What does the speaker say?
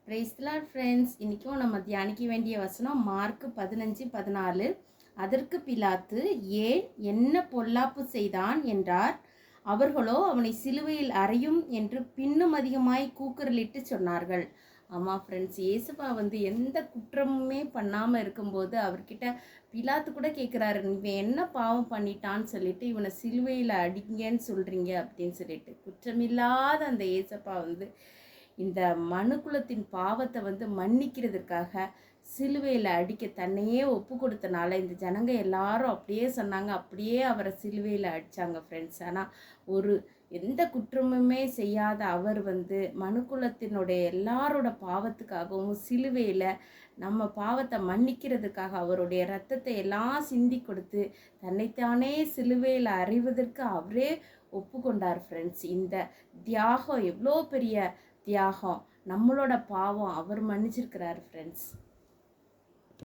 Praise the Lord friends. இன்றைக்கும் நம்ம தியானிக்க வேண்டிய வசனம் மார்க் 15:14. அதற்கு பிலாத்து, ஏன் என்ன பொல்லாப்பு செய்தான் என்றார். அவர்களோ அவனை சிலுவையில் அறையும் என்று பின்னும் அதிகமாய் கூக்குரலிட்டு சொன்னார்கள். ஆமாம் ஃப்ரெண்ட்ஸ், இயேசுப்பா எந்த குற்றமுமே பண்ணாமல் இருக்கும்போது அவர்கிட்ட பிலாத்து கூட கேட்குறாரு, இவன் என்ன பாவம் பண்ணிட்டான்னு சொல்லிட்டு இவனை சிலுவையில் அடிங்கன்னு சொல்கிறீங்க அப்படின்னு சொல்லிட்டு. குற்றமில்லாத அந்த இயேசப்பா இந்த மனுக்குலத்தின் பாவத்தை மன்னிக்கிறதுக்காக சிலுவையில் அடிக்க தன்னையே ஒப்பு கொடுத்தனால இந்த ஜனங்க எல்லாரும் அப்படியே சொன்னாங்க, அப்படியே அவரை சிலுவையில் அடித்தாங்க ஃப்ரெண்ட்ஸ். ஆனால் எந்த குற்றமுமே செய்யாத அவர் மனுக்குலத்தினுடைய எல்லாரோட பாவத்துக்காகவும் சிலுவையில் நம்ம பாவத்தை மன்னிக்கிறதுக்காக அவருடைய இரத்தத்தை எல்லாம் சிந்தி கொடுத்து தன்னைத்தானே சிலுவையில் அறிவதற்கு அவரே ஒப்பு கொண்டார் ஃப்ரெண்ட்ஸ். இந்த தியாகம் எவ்வளோ பெரிய தியாகம்! நம்மளோட பாவம் அவர் மன்னிச்சிருக்கிறார் ஃப்ரெண்ட்ஸ்.